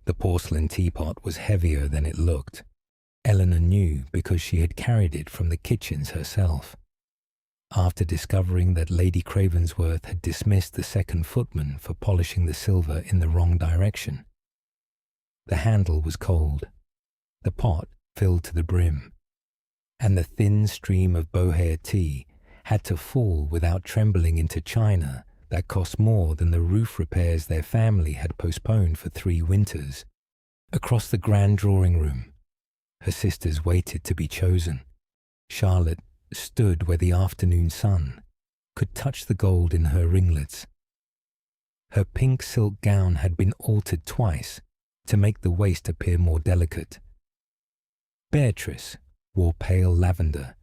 The porcelain teapot was heavier than it looked. Eleanor knew because she had carried it from the kitchens herself. After discovering that Lady Cravensworth had dismissed the second footman for polishing the silver in the wrong direction. The handle was cold, the pot filled to the brim, and the thin stream of bohair tea had to fall without trembling into china that cost more than the roof repairs their family had postponed for 3 winters. Across the grand drawing room, her sisters waited to be chosen. Charlotte stood where the afternoon sun could touch the gold in her ringlets. Her pink silk gown had been altered twice to make the waist appear more delicate. Beatrice wore pale lavender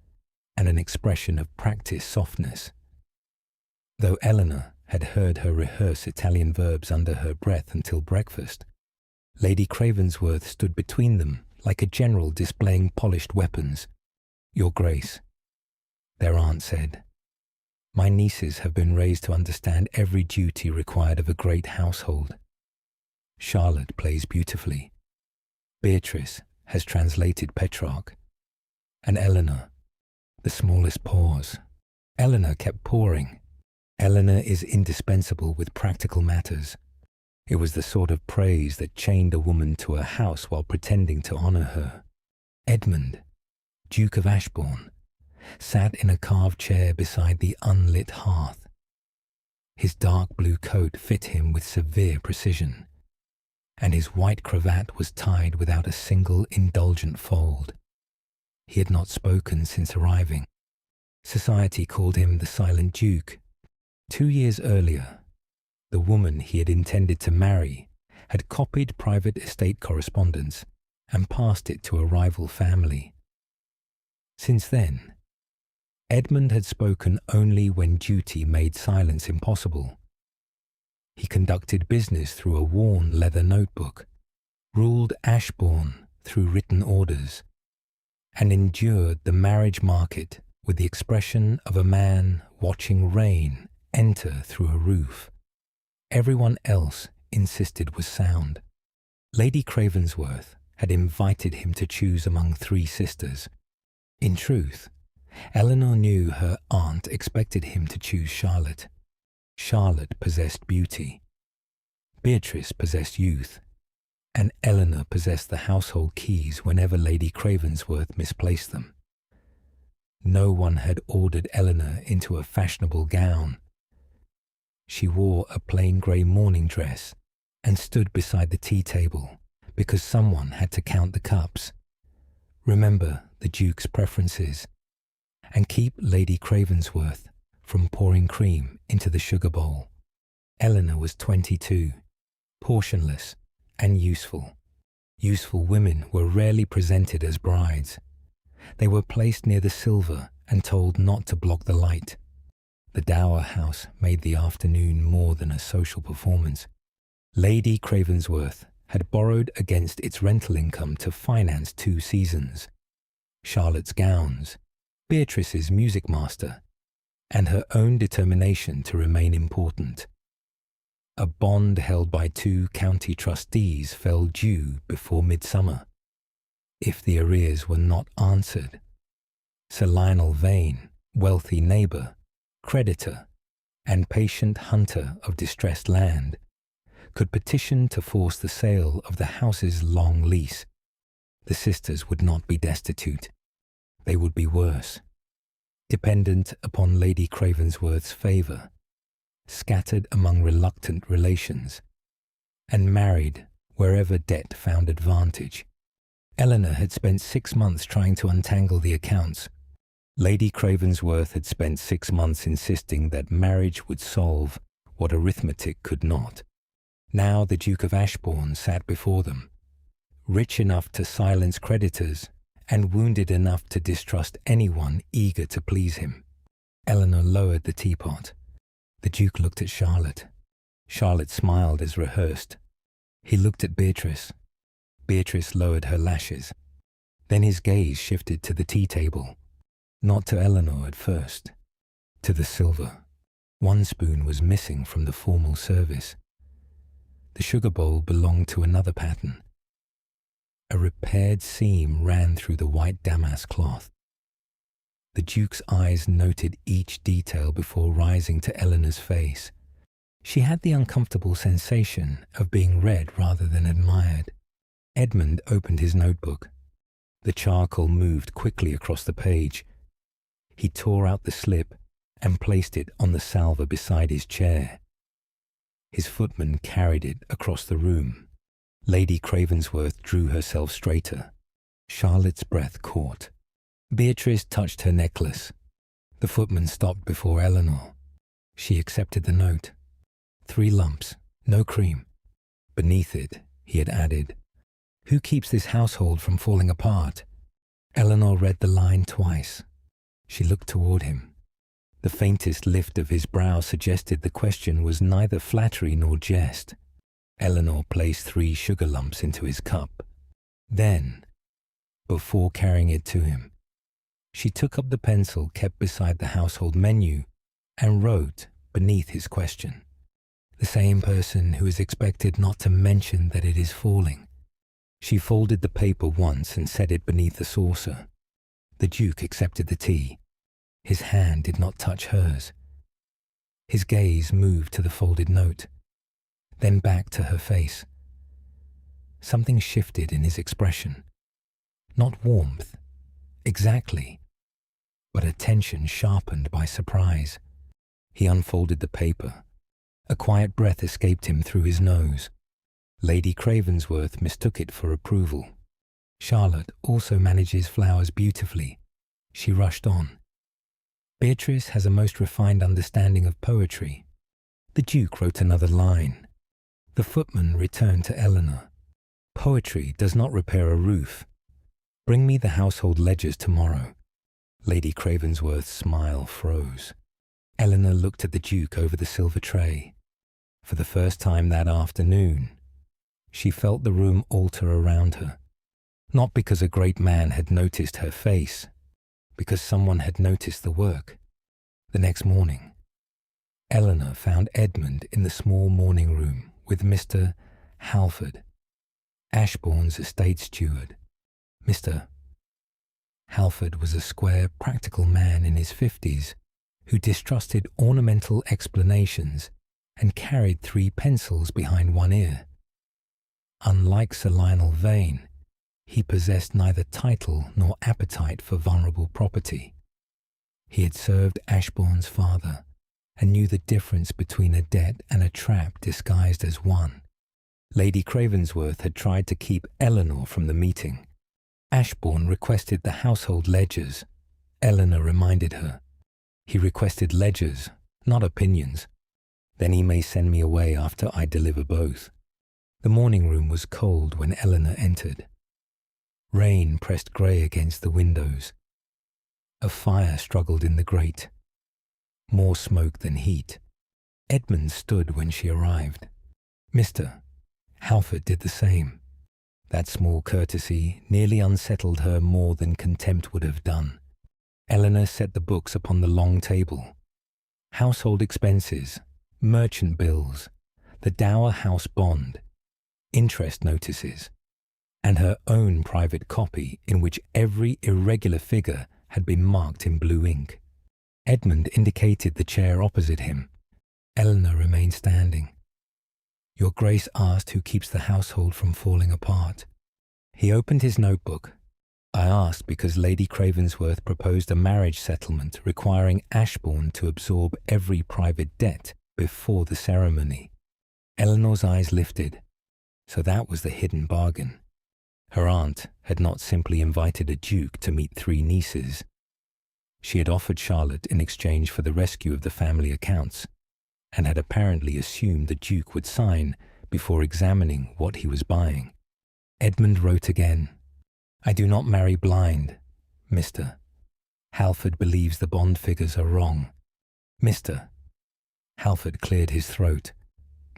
and an expression of practiced softness. Though Eleanor had heard her rehearse Italian verbs under her breath until breakfast, Lady Cravensworth stood between them like a general displaying polished weapons. "Your Grace," their aunt said, "my nieces have been raised to understand every duty required of a great household. Charlotte plays beautifully. Beatrice has translated Petrarch. And Eleanor," the smallest pause. Eleanor kept pouring. Eleanor is indispensable with practical matters. It was the sort of praise that chained a woman to a house while pretending to honor her. Edmund, Duke of Ashbourne, sat in a carved chair beside the unlit hearth. His dark blue coat fit him with severe precision, and his white cravat was tied without a single indulgent fold. He had not spoken since arriving. Society called him the Silent Duke. 2 years earlier, the woman he had intended to marry had copied private estate correspondence and passed it to a rival family. Since then, Edmund had spoken only when duty made silence impossible. He conducted business through a worn leather notebook, ruled Ashbourne through written orders, and endured the marriage market with the expression of a man watching rain enter through a roof. Everyone else insisted was sound. Lady Cravensworth had invited him to choose among 3 sisters. In truth, Eleanor knew her aunt expected him to choose Charlotte. Charlotte possessed beauty. Beatrice possessed youth. And Eleanor possessed the household keys whenever Lady Cravensworth misplaced them. No one had ordered Eleanor into a fashionable gown. She wore a plain grey morning dress and stood beside the tea table because someone had to count the cups, remember the Duke's preferences, and keep Lady Cravensworth from pouring cream into the sugar bowl. Eleanor was 22, portionless and useful. Useful women were rarely presented as brides. They were placed near the silver and told not to block the light. The dower house made the afternoon more than a social performance. Lady Cravensworth had borrowed against its rental income to finance 2 seasons, Charlotte's gowns, Beatrice's music master, and her own determination to remain important. A bond held by 2 county trustees fell due before midsummer. If the arrears were not answered, Sir Lionel Vane, wealthy neighbour, creditor, and patient hunter of distressed land, could petition to force the sale of the house's long lease. The sisters would not be destitute. They would be worse, dependent upon Lady Cravensworth's favour, scattered among reluctant relations, and married wherever debt found advantage. Eleanor had spent 6 months trying to untangle the accounts. Lady Cravensworth had spent 6 months insisting that marriage would solve what arithmetic could not. Now the Duke of Ashbourne sat before them, rich enough to silence creditors and wounded enough to distrust anyone eager to please him. Eleanor lowered the teapot. The Duke looked at Charlotte. Charlotte smiled as rehearsed. He looked at Beatrice. Beatrice lowered her lashes. Then his gaze shifted to the tea table. Not to Eleanor at first, to the silver. 1 spoon was missing from the formal service. The sugar bowl belonged to another pattern. A repaired seam ran through the white damask cloth. The Duke's eyes noted each detail before rising to Eleanor's face. She had the uncomfortable sensation of being read rather than admired. Edmund opened his notebook. The charcoal moved quickly across the page. He tore out the slip and placed it on the salver beside his chair. His footman carried it across the room. Lady Cravensworth drew herself straighter. Charlotte's breath caught. Beatrice touched her necklace. The footman stopped before Eleanor. She accepted the note. 3 lumps, no cream. Beneath it, he had added, "Who keeps this household from falling apart?" Eleanor read the line twice. She looked toward him. The faintest lift of his brow suggested the question was neither flattery nor jest. Eleanor placed 3 sugar lumps into his cup. Then, before carrying it to him, she took up the pencil kept beside the household menu and wrote beneath his question, "The same person who is expected not to mention that it is falling." She folded the paper once and set it beneath the saucer. The Duke accepted the tea. His hand did not touch hers. His gaze moved to the folded note, then back to her face. Something shifted in his expression. Not warmth, exactly, but a tension sharpened by surprise. He unfolded the paper. A quiet breath escaped him through his nose. Lady Cravensworth mistook it for approval. "Charlotte also manages flowers beautifully," she rushed on. "Beatrice has a most refined understanding of poetry." The Duke wrote another line. The footman returned to Eleanor. "Poetry does not repair a roof. Bring me the household ledgers tomorrow." Lady Cravensworth's smile froze. Eleanor looked at the Duke over the silver tray. For the first time that afternoon, she felt the room alter around her. Not because a great man had noticed her face, because someone had noticed the work. The next morning, Eleanor found Edmund in the small morning room with Mr. Halford, Ashbourne's estate steward. Mr. Halford was a square, practical man in his 50s who distrusted ornamental explanations and carried 3 pencils behind one ear. Unlike Sir Lionel Vane, he possessed neither title nor appetite for vulnerable property. He had served Ashbourne's father and knew the difference between a debt and a trap disguised as one. Lady Cravensworth had tried to keep Eleanor from the meeting. Ashbourne requested the household ledgers. Eleanor reminded her. "He requested ledgers, not opinions. Then he may send me away after I deliver both." The morning room was cold when Eleanor entered. Rain pressed grey against the windows. A fire struggled in the grate. More smoke than heat. Edmund stood when she arrived. Mr. Halford did the same. That small courtesy nearly unsettled her more than contempt would have done. Eleanor set the books upon the long table. Household expenses, merchant bills, the Dower House bond, interest notices, and her own private copy in which every irregular figure had been marked in blue ink. Edmund indicated the chair opposite him. Eleanor remained standing. "Your Grace asked who keeps the household from falling apart." He opened his notebook. "I asked because Lady Cravensworth proposed a marriage settlement requiring Ashbourne to absorb every private debt before the ceremony." Eleanor's eyes lifted. So that was the hidden bargain. Her aunt had not simply invited a duke to meet 3 nieces. She had offered Charlotte in exchange for the rescue of the family accounts, and had apparently assumed the Duke would sign before examining what he was buying. Edmund wrote again, "I do not marry blind, Mr. Halford believes the bond figures are wrong." "Mr." Halford cleared his throat.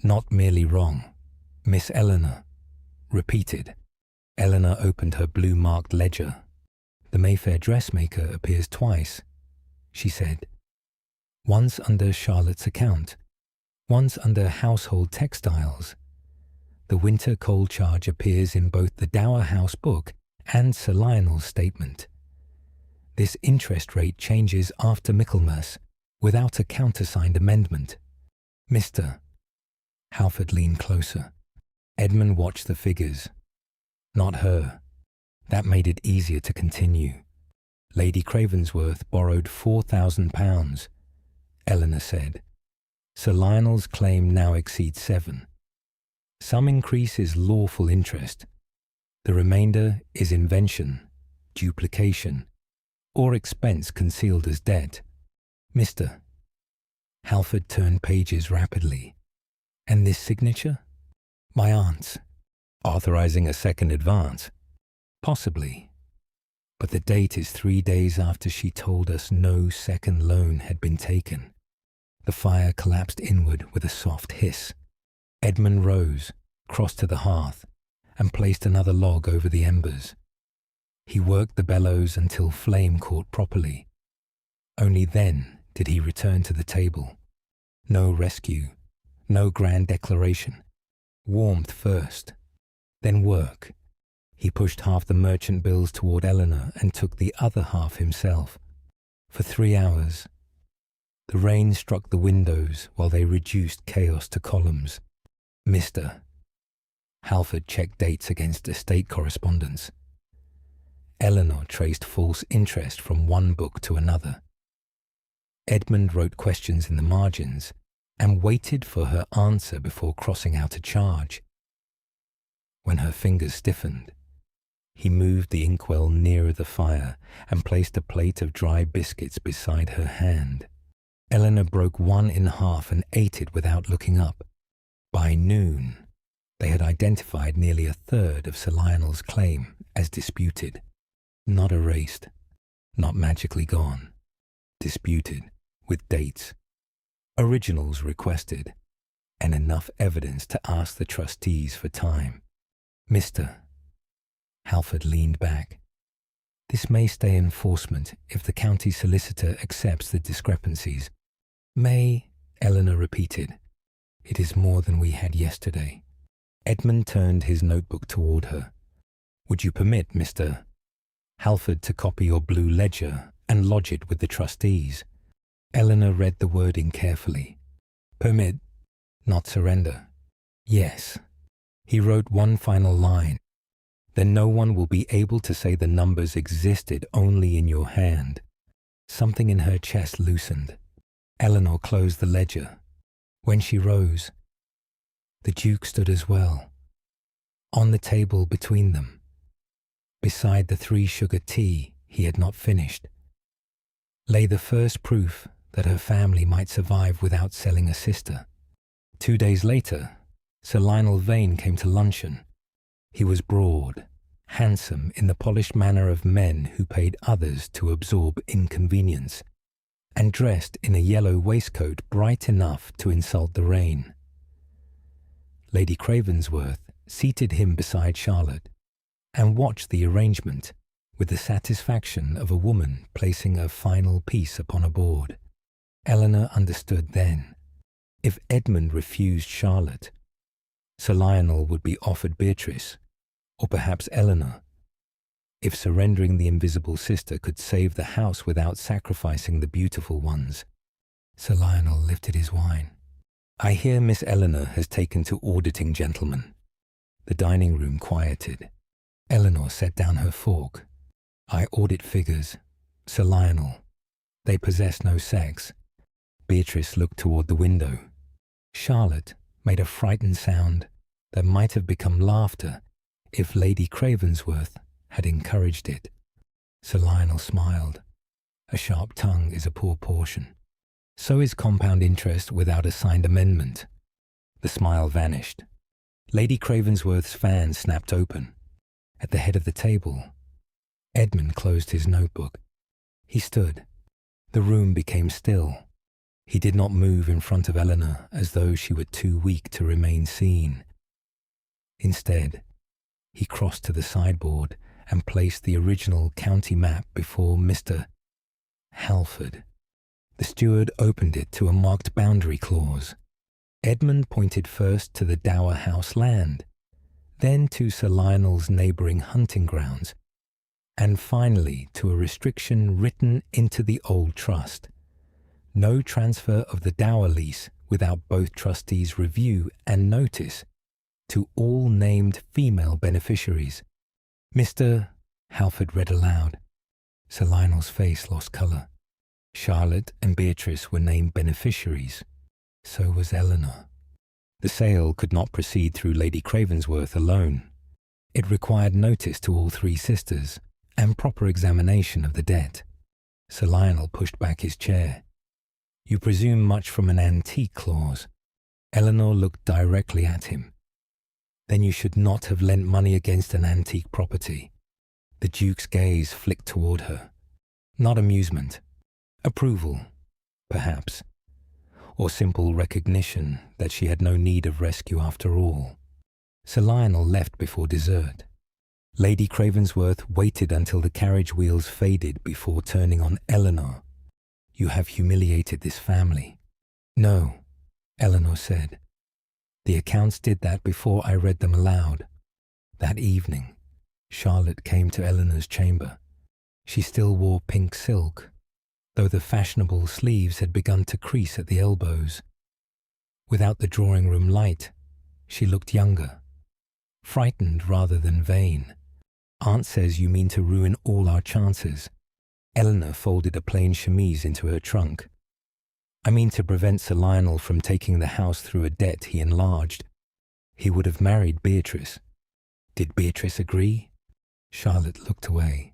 "Not merely wrong, Miss Eleanor." Repeated. Eleanor opened her blue-marked ledger. "The Mayfair dressmaker appears twice," she said. "Once under Charlotte's account, once under household textiles. The winter coal charge appears in both the Dower House book and Sir Lionel's statement. This interest rate changes after Michaelmas, without a countersigned amendment. Mr. Halford leaned closer. Edmund watched the figures. Not her. That made it easier to continue. Lady Cravensworth borrowed £4,000, Eleanor said. Sir Lionel's claim now exceeds 7. Some increase is lawful interest. The remainder is invention, duplication, or expense concealed as debt. Mr. Halford turned pages rapidly. And this signature? My aunt's. Authorizing a second advance? Possibly. But the date is 3 days after she told us no second loan had been taken. The fire collapsed inward with a soft hiss. Edmund rose, crossed to the hearth, and placed another log over the embers. He worked the bellows until flame caught properly. Only then did he return to the table. No rescue, no grand declaration. Warmth first, then work. He pushed half the merchant bills toward Eleanor and took the other half himself. For 3 hours, the rain struck the windows while they reduced chaos to columns. Mr. Halford checked dates against estate correspondence. Eleanor traced false interest from one book to another. Edmund wrote questions in the margins and waited for her answer before crossing out a charge. When her fingers stiffened, he moved the inkwell nearer the fire and placed a plate of dry biscuits beside her hand. Eleanor broke one in half and ate it without looking up. By noon, they had identified nearly a third of Sir Lionel's claim as disputed. Not erased, not magically gone. Disputed, with dates. Originals requested, and enough evidence to ask the trustees for time. Mr. Halford leaned back. This may stay enforcement if the county solicitor accepts the discrepancies. May, Eleanor repeated. It is more than we had yesterday. Edmund turned his notebook toward her. Would you permit, Mr. Halford, to copy your blue ledger and lodge it with the trustees? Eleanor read the wording carefully. Permit, not surrender. Yes. He wrote one final line. Then no one will be able to say the numbers existed only in your hand. Something in her chest loosened. Eleanor closed the ledger. When she rose, the Duke stood as well. On the table between them, beside the 3-sugar tea he had not finished, lay the first proof that her family might survive without selling a sister. 2 days later, Sir Lionel Vane came to luncheon. He was broad, handsome in the polished manner of men who paid others to absorb inconvenience, and dressed in a yellow waistcoat bright enough to insult the rain. Lady Cravensworth seated him beside Charlotte and watched the arrangement with the satisfaction of a woman placing a final piece upon a board. Eleanor understood then. If Edmund refused Charlotte, Sir Lionel would be offered Beatrice, or perhaps Eleanor. If surrendering the invisible sister could save the house without sacrificing the beautiful ones. Sir Lionel lifted his wine. I hear Miss Eleanor has taken to auditing gentlemen. The dining room quieted. Eleanor set down her fork. I audit figures. Sir Lionel. They possess no sex. Beatrice looked toward the window. Charlotte made a frightened sound that might have become laughter if Lady Cravensworth had encouraged it. Sir Lionel smiled. A sharp tongue is a poor portion. So is compound interest without a signed amendment. The smile vanished. Lady Cravensworth's fan snapped open. At the head of the table, Edmund closed his notebook. He stood. The room became still. He did not move in front of Eleanor as though she were too weak to remain seen. Instead, he crossed to the sideboard and placed the original county map before Mr. Halford. The steward opened it to a marked boundary clause. Edmund pointed first to the Dower House land, then to Sir Lionel's neighbouring hunting grounds, and finally to a restriction written into the old trust. No transfer of the dower lease without both trustees' review and notice to all named female beneficiaries. Mr. Halford read aloud. Sir Lionel's face lost colour. Charlotte and Beatrice were named beneficiaries. So was Eleanor. The sale could not proceed through Lady Cravensworth alone. It required notice to all three sisters and proper examination of the debt. Sir Lionel pushed back his chair. You presume much from an antique clause. Eleanor looked directly at him. Then you should not have lent money against an antique property. The Duke's gaze flicked toward her. Not amusement. Approval, perhaps. Or simple recognition that she had no need of rescue after all. Sir Lionel left before dessert. Lady Cravensworth waited until the carriage wheels faded before turning on Eleanor. You have humiliated this family. No, Eleanor said. The accounts did that before I read them aloud. That evening, Charlotte came to Eleanor's chamber. She still wore pink silk, though the fashionable sleeves had begun to crease at the elbows. Without the drawing-room light, she looked younger. Frightened rather than vain. Aunt says you mean to ruin all our chances. Eleanor folded a plain chemise into her trunk. I mean to prevent Sir Lionel from taking the house through a debt he enlarged. He would have married Beatrice. Did Beatrice agree? Charlotte looked away.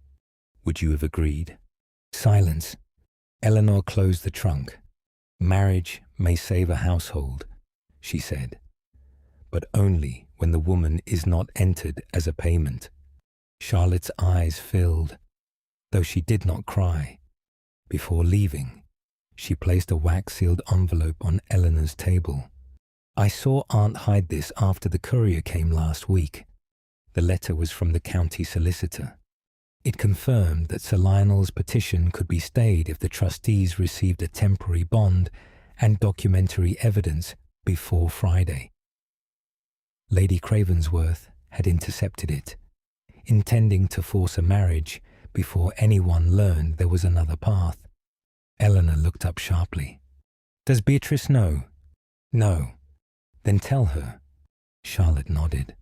Would you have agreed? Silence. Eleanor closed the trunk. Marriage may save a household, she said, but only when the woman is not entered as a payment. Charlotte's eyes filled, though she did not cry. Before leaving, she placed a wax-sealed envelope on Eleanor's table. I saw Aunt hide this after the courier came last week. The letter was from the county solicitor. It confirmed that Sir Lionel's petition could be stayed if the trustees received a temporary bond and documentary evidence before Friday. Lady Cravensworth had intercepted it, intending to force a marriage before anyone learned there was another path. Eleanor looked up sharply. Does Beatrice know? No. Then tell her. Charlotte nodded.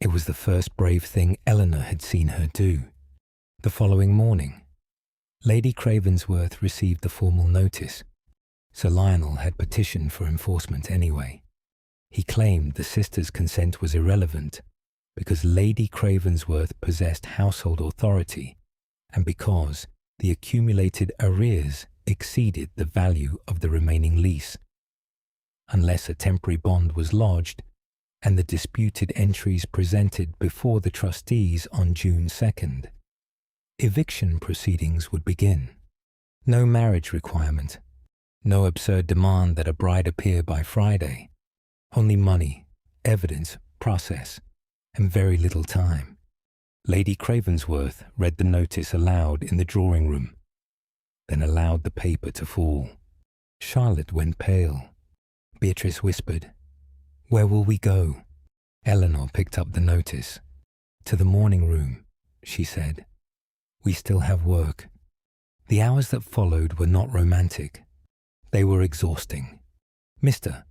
It was the first brave thing Eleanor had seen her do. The following morning, Lady Cravensworth received the formal notice. Sir Lionel had petitioned for enforcement anyway. He claimed the sisters' consent was irrelevant because Lady Cravensworth possessed household authority and because the accumulated arrears exceeded the value of the remaining lease. Unless a temporary bond was lodged and the disputed entries presented before the trustees on June 2nd, eviction proceedings would begin. No marriage requirement, no absurd demand that a bride appear by Friday, only money, evidence, process, and very little time. Lady Cravensworth read the notice aloud in the drawing-room, then allowed the paper to fall. Charlotte went pale. Beatrice whispered, "Where will we go?" Eleanor picked up the notice. "To the morning room," she said. "We still have work." The hours that followed were not romantic. They were exhausting. Mr.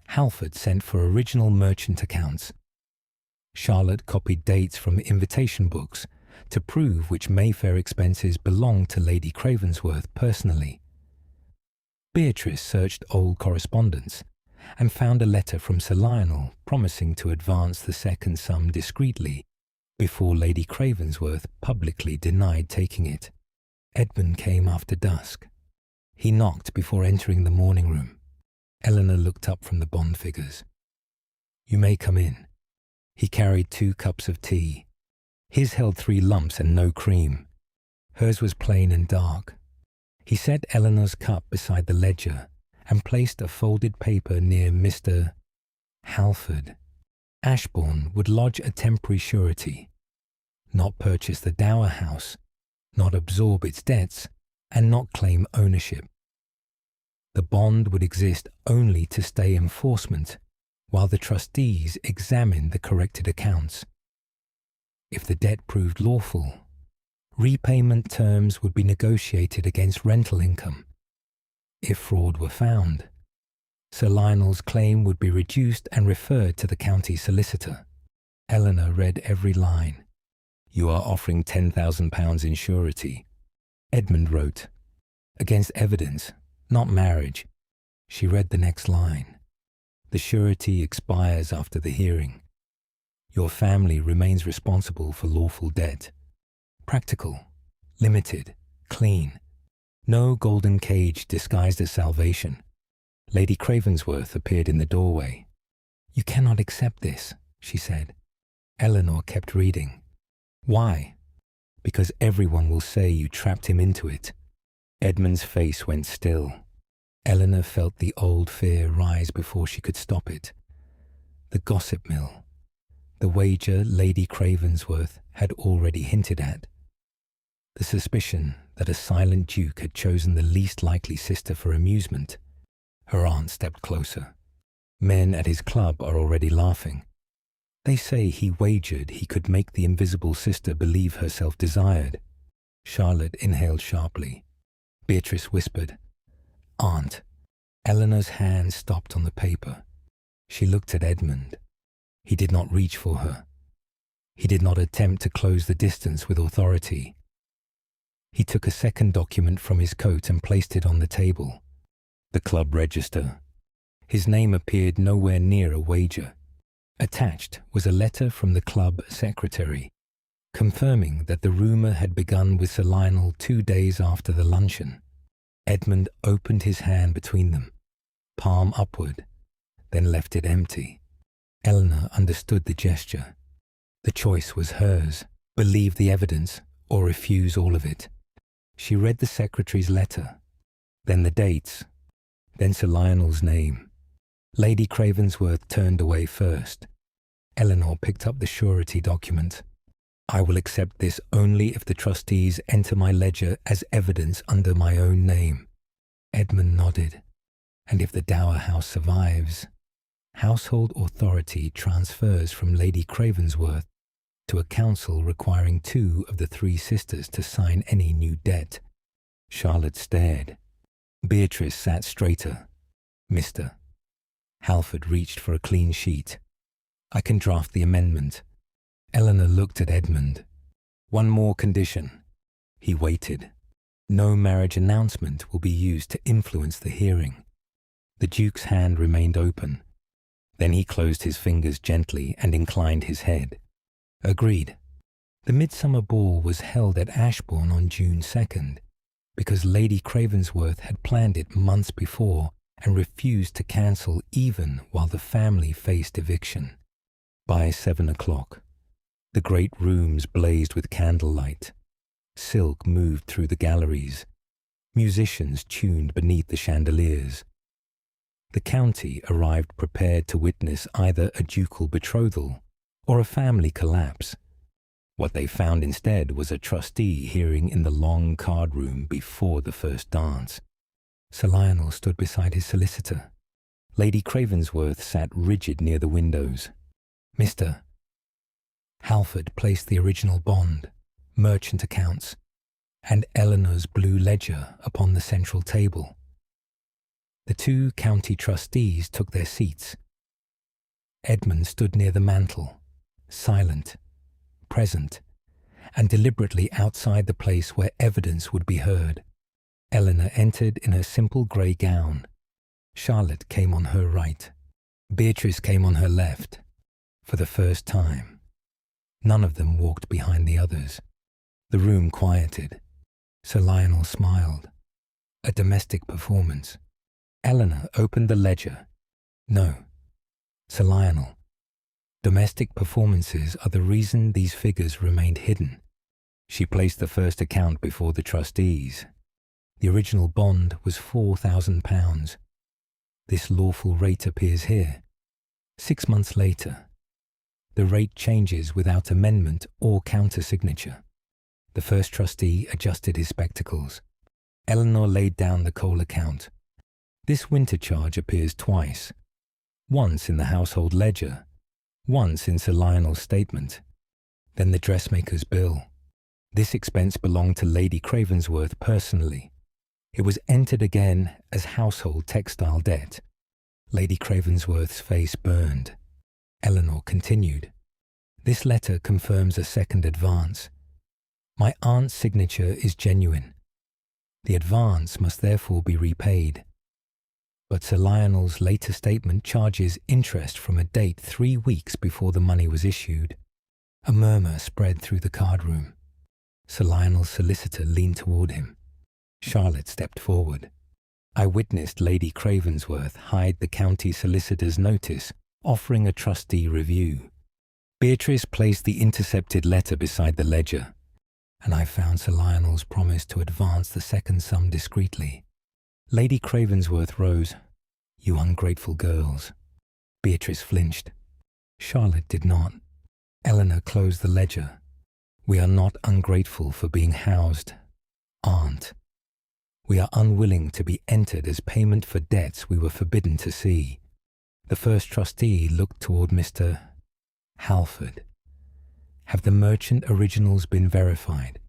Halford sent for original merchant accounts. Charlotte copied dates from invitation books to prove which Mayfair expenses belonged to Lady Cravensworth personally. Beatrice searched old correspondence and found a letter from Sir Lionel promising to advance the second sum discreetly before Lady Cravensworth publicly denied taking it. Edmund came after dusk. He knocked before entering the morning room. Eleanor looked up from the bond figures. "You may come in." He carried 2 cups of tea. His held 3 lumps and no cream. Hers was plain and dark. He set Eleanor's cup beside the ledger and placed a folded paper near Mr. Halford. Ashbourne would lodge a temporary surety, not purchase the dower house, not absorb its debts, and not claim ownership. The bond would exist only to stay enforcement while the trustees examined the corrected accounts. If the debt proved lawful, repayment terms would be negotiated against rental income. If fraud were found, Sir Lionel's claim would be reduced and referred to the county solicitor. Eleanor read every line. "You are offering £10,000 in surety." Edmund wrote, "Against evidence, not marriage." She read the next line. "The surety expires after the hearing. Your family remains responsible for lawful debt. Practical, limited, clean. No golden cage disguised as salvation." Lady Cravensworth appeared in the doorway. "You cannot accept this," she said. Eleanor kept reading. "Why?" "Because everyone will say you trapped him into it." Edmund's face went still. Eleanor felt the old fear rise before she could stop it. The gossip mill. The wager Lady Cravensworth had already hinted at. The suspicion that a silent duke had chosen the least likely sister for amusement. Her aunt stepped closer. "Men at his club are already laughing. They say he wagered he could make the invisible sister believe herself desired." Charlotte inhaled sharply. Beatrice whispered, "Aunt." Eleanor's hand stopped on the paper. She looked at Edmund. He did not reach for her. He did not attempt to close the distance with authority. He took a second document from his coat and placed it on the table. The club register. His name appeared nowhere near a wager. Attached was a letter from the club secretary, confirming that the rumour had begun with Sir Lionel 2 days after the luncheon. Edmund opened his hand between them, palm upward, then left it empty. Eleanor understood the gesture. The choice was hers: believe the evidence or refuse all of it. She read the secretary's letter, then the dates, then Sir Lionel's name. Lady Cravensworth turned away first. Eleanor picked up the surety document. "I will accept this only if the trustees enter my ledger as evidence under my own name." Edmund nodded. "And if the dower house survives, household authority transfers from Lady Cravensworth to a council requiring 2 of the 3 sisters to sign any new debt." Charlotte stared. Beatrice sat straighter. "Mr." Halford reached for a clean sheet. "I can draft the amendment." Eleanor looked at Edmund. "One more condition." He waited. "No marriage announcement will be used to influence the hearing." The Duke's hand remained open. Then he closed his fingers gently and inclined his head. "Agreed." The midsummer ball was held at Ashbourne on June 2nd, because Lady Cravensworth had planned it months before and refused to cancel even while the family faced eviction. By 7 o'clock, the great rooms blazed with candlelight. Silk moved through the galleries. Musicians tuned beneath the chandeliers. The county arrived prepared to witness either a ducal betrothal or a family collapse. What they found instead was a trustee hearing in the long card room before the first dance. Sir Lionel stood beside his solicitor. Lady Cravensworth sat rigid near the windows. "Mr." Halford placed the original bond, merchant accounts, and Eleanor's blue ledger upon the central table. The 2 county trustees took their seats. Edmund stood near the mantel, silent, present, and deliberately outside the place where evidence would be heard. Eleanor entered in her simple grey gown. Charlotte came on her right. Beatrice came on her left. For the first time, none of them walked behind the others. The room quieted. Sir Lionel smiled. A domestic performance. Eleanor opened the ledger. "No." Sir Lionel. "Domestic performances are the reason these figures remained hidden." She placed the first account before the trustees. The original bond was £4,000. This lawful rate appears here. 6 months later, the rate changes without amendment or counter-signature. The first trustee adjusted his spectacles. Eleanor laid down the coal account. This winter charge appears twice. once in the household ledger, once in Sir Lionel's statement, then the dressmaker's bill. This expense belonged to Lady Cravensworth personally. It was entered again as household textile debt. Lady Cravensworth's face burned. Eleanor continued. This letter confirms a second advance. My aunt's signature is genuine. The advance must therefore be repaid. But Sir Lionel's later statement charges interest from a date 3 weeks before the money was issued. A murmur spread through the card room. Sir Lionel's solicitor leaned toward him. Charlotte stepped forward. I witnessed Lady Cravensworth hide the county solicitor's notice, offering a trustee review. Beatrice placed the intercepted letter beside the ledger, and I found Sir Lionel's promise to advance the second sum discreetly. Lady Cravensworth rose. You ungrateful girls. Beatrice flinched. Charlotte did not. Eleanor closed the ledger. We are not ungrateful for being housed, aunt. We are unwilling to be entered as payment for debts we were forbidden to see. The first trustee looked toward Mr. Halford. Have the merchant originals been verified?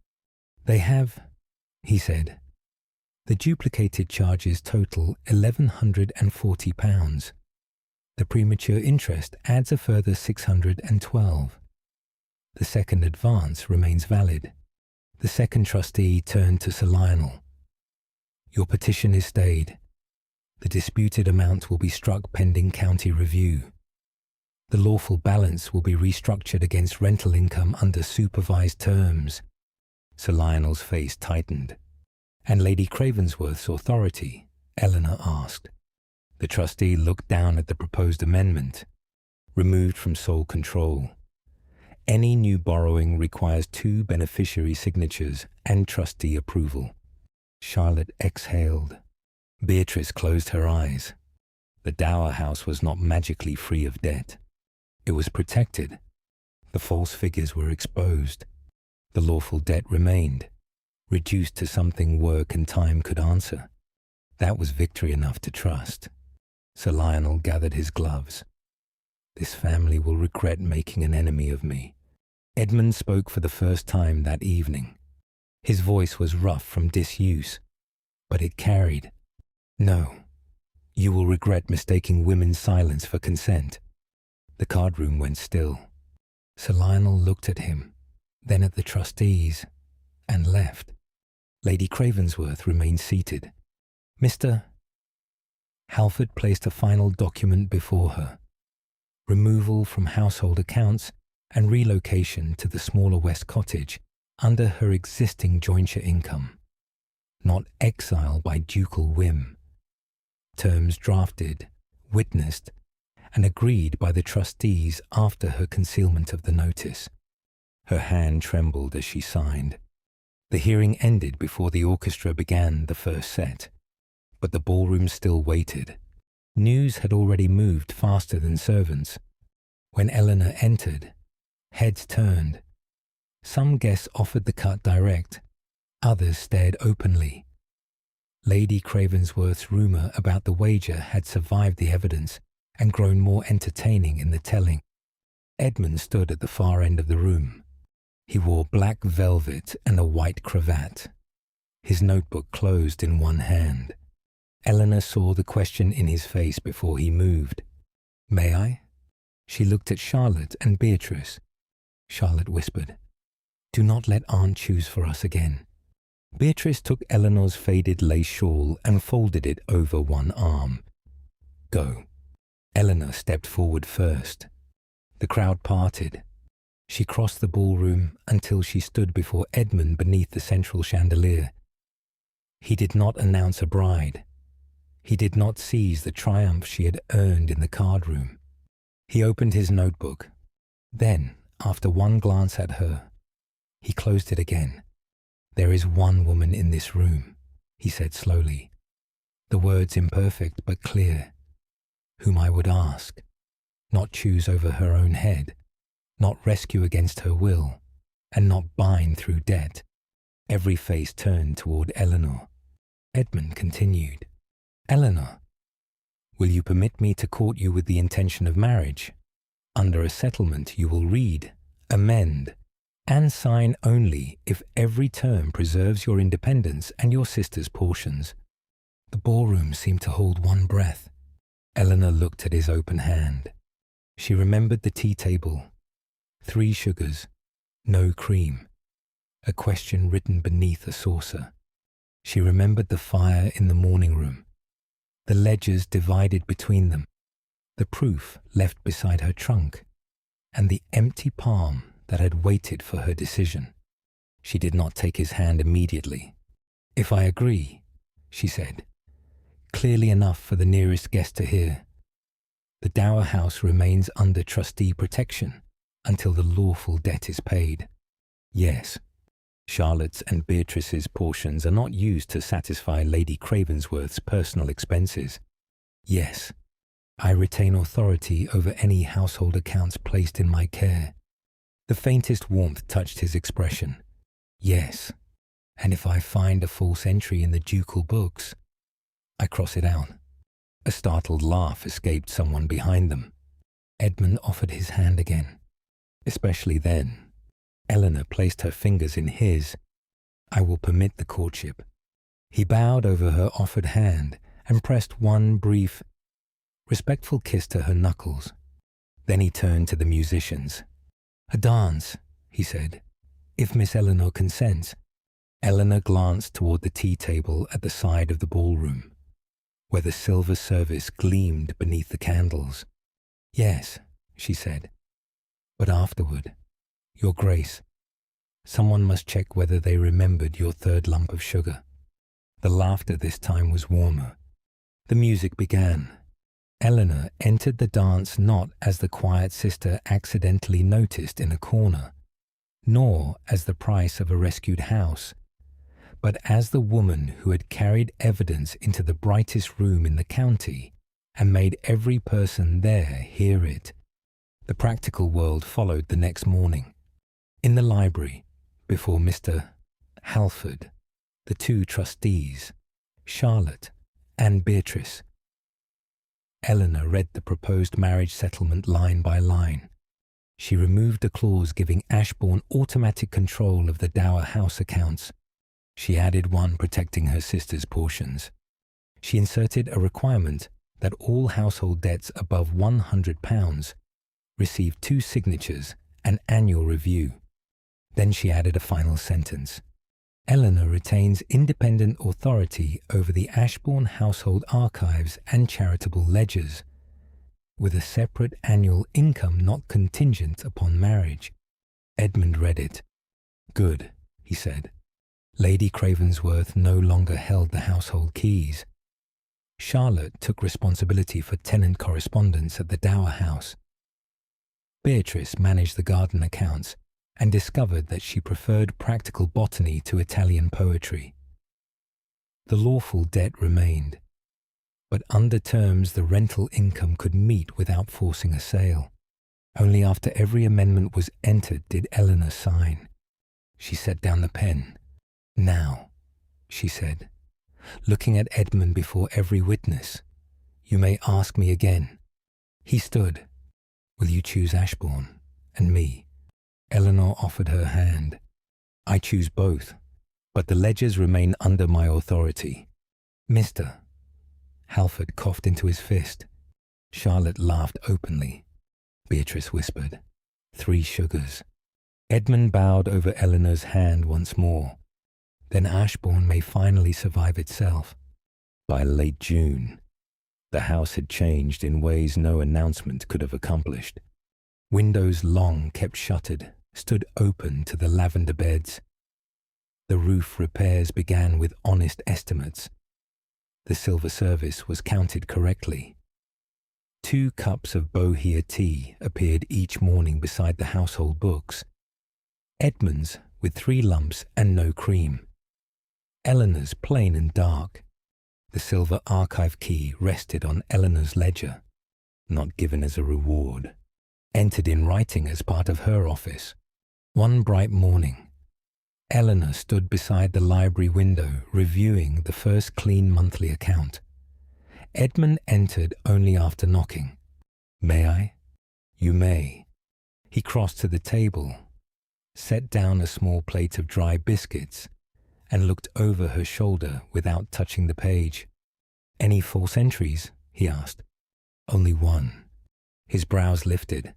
They have, he said. The duplicated charges total £1,140. The premature interest adds a further £612. The second advance remains valid. The second trustee turned to Sir Lionel. Your petition is stayed. The disputed amount will be struck pending county review. The lawful balance will be restructured against rental income under supervised terms. Sir Lionel's face tightened. And Lady Cravensworth's authority? Eleanor asked. The trustee looked down at the proposed amendment. Removed from sole control. Any new borrowing requires 2 beneficiary signatures and trustee approval. Charlotte exhaled. Beatrice closed her eyes. The dower house was not magically free of debt. It was protected. The false figures were exposed. The lawful debt remained, reduced to something work and time could answer. That was victory enough to trust. Sir Lionel gathered his gloves. This family will regret making an enemy of me. Edmund spoke for the first time that evening. His voice was rough from disuse, but it carried. No, you will regret mistaking women's silence for consent. The card room went still. Sir Lionel looked at him, then at the trustees, and left. Lady Cravensworth remained seated. Mr. Halford placed a final document before her. Removal from household accounts and relocation to the smaller West Cottage under her existing jointure income. Not exile by ducal whim. Terms drafted, witnessed, and agreed by the trustees after her concealment of the notice. Her hand trembled as she signed. The hearing ended before the orchestra began the first set, but the ballroom still waited. News had already moved faster than servants. When Eleanor entered, heads turned. Some guests offered the cut direct, others stared openly. Lady Cravensworth's rumour about the wager had survived the evidence and grown more entertaining in the telling. Edmund stood at the far end of the room. He wore black velvet and a white cravat. His notebook closed in one hand. Eleanor saw the question in his face before he moved. May I? She looked at Charlotte and Beatrice. Charlotte whispered, Do not let Aunt choose for us again. Beatrice took Eleanor's faded lace shawl and folded it over one arm. Go. Eleanor stepped forward first. The crowd parted. She crossed the ballroom until she stood before Edmund beneath the central chandelier. He did not announce a bride. He did not seize the triumph she had earned in the card room. He opened his notebook. Then, after one glance at her, he closed it again. There is one woman in this room, he said slowly, the words imperfect but clear, whom I would ask, not choose over her own head, not rescue against her will, and not bind through debt. Every face turned toward Eleanor. Edmund continued, Eleanor, Will you permit me to court you with the intention of marriage? Under a settlement you will read, amend, and sign only if every term preserves your independence and your sister's portions. The ballroom seemed to hold one breath. Eleanor looked at his open hand. She remembered the tea table. 3 sugars, no cream. A question written beneath a saucer. She remembered the fire in the morning room. The ledgers divided between them. The proof left beside her trunk. And the empty palm that had waited for her decision. She did not take his hand immediately. "If I agree," she said, clearly enough for the nearest guest to hear, "the dower house remains under trustee protection until the lawful debt is paid." Yes, Charlotte's and Beatrice's portions are not used to satisfy Lady Cravensworth's personal expenses. Yes, I retain authority over any household accounts placed in my care. The faintest warmth touched his expression. Yes, and if I find a false entry in the ducal books, I cross it out. A startled laugh escaped someone behind them. Edmund offered his hand again. Especially then. Eleanor placed her fingers in his. "I will permit the courtship." He bowed over her offered hand and pressed one brief, respectful kiss to her knuckles. Then he turned to the musicians. "A dance," he said, "if Miss Eleanor consents." Eleanor glanced toward the tea table at the side of the ballroom, where the silver service gleamed beneath the candles. "Yes," she said, "but afterward, Your Grace, someone must check whether they remembered your 3rd lump of sugar." The laughter this time was warmer. The music began. Eleanor entered the dance not as the quiet sister accidentally noticed in a corner, nor as the price of a rescued house, but as the woman who had carried evidence into the brightest room in the county and made every person there hear it. The practical world followed the next morning. In the library, before Mr. Halford, the 2 trustees, Charlotte and Beatrice, Eleanor read the proposed marriage settlement line by line. She removed a clause giving Ashbourne automatic control of the dower house accounts. She added one protecting her sister's portions. She inserted a requirement that all household debts above £100 receive 2 signatures and annual review. Then she added a final sentence. Eleanor retains independent authority over the Ashbourne household archives and charitable ledgers, with a separate annual income not contingent upon marriage. Edmund read it. "Good," he said. Lady Cravensworth no longer held the household keys. Charlotte took responsibility for tenant correspondence at the dower house. Beatrice managed the garden accounts and discovered that she preferred practical botany to Italian poetry. The lawful debt remained, but under terms the rental income could meet without forcing a sale. Only after every amendment was entered did Eleanor sign. She set down the pen. "Now," she said, looking at Edmund before every witness, "you may ask me again." He stood. "Will you choose Ashbourne and me?" Eleanor offered her hand. "I choose both, but the ledgers remain under my authority." "Mr." Halford coughed into his fist. Charlotte laughed openly. Beatrice whispered, 3 sugars. Edmund bowed over Eleanor's hand once more. Then Ashbourne may finally survive itself. By late June, the house had changed in ways no announcement could have accomplished. Windows long kept shuttered stood open to the lavender beds. The roof repairs began with honest estimates. The silver service was counted correctly. 2 cups of Bohea tea appeared each morning beside the household books. Edmund's with 3 lumps and no cream. Eleanor's plain and dark. The silver archive key rested on Eleanor's ledger, not given as a reward, entered in writing as part of her office. One bright morning, Eleanor stood beside the library window reviewing the first clean monthly account. Edmund entered only after knocking. "May I?" "You may." He crossed to the table, set down a small plate of dry biscuits, and looked over her shoulder without touching the page. "Any false entries?" he asked. "Only one." His brows lifted.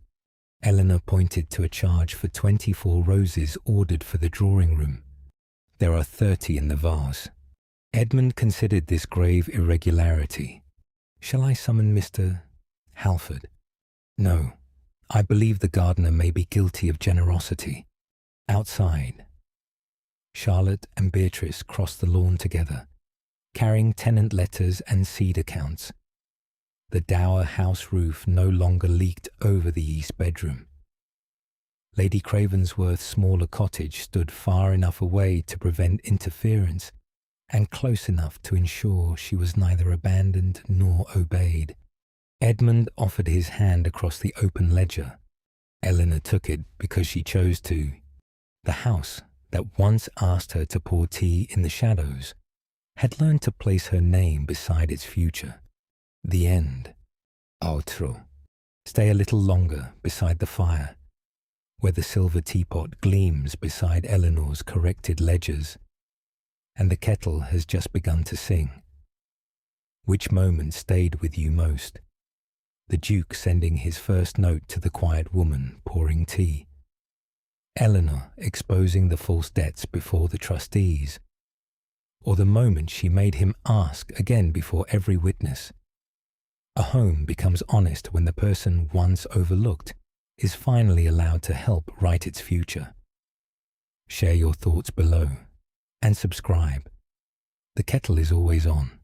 Eleanor pointed to a charge for 24 roses ordered for the drawing room. "There are 30 in the vase." Edmund considered this grave irregularity. "Shall I summon Mr. Halford?" "No. I believe the gardener may be guilty of generosity." Outside, Charlotte and Beatrice crossed the lawn together, carrying tenant letters and seed accounts. The dower house roof no longer leaked over the east bedroom. Lady Cravensworth's smaller cottage stood far enough away to prevent interference and close enough to ensure she was neither abandoned nor obeyed. Edmund offered his hand across the open ledger. Eleanor took it because she chose to. The house that once asked her to pour tea in the shadows had learned to place her name beside its future. The end. Altro. Stay a little longer beside the fire, where the silver teapot gleams beside Eleanor's corrected ledgers, and the kettle has just begun to sing. Which moment stayed with you most? The Duke sending his first note to the quiet woman pouring tea, Eleanor exposing the false debts before the trustees, or the moment she made him ask again before every witness. A home becomes honest when the person once overlooked is finally allowed to help write its future. Share your thoughts below and subscribe. The kettle is always on.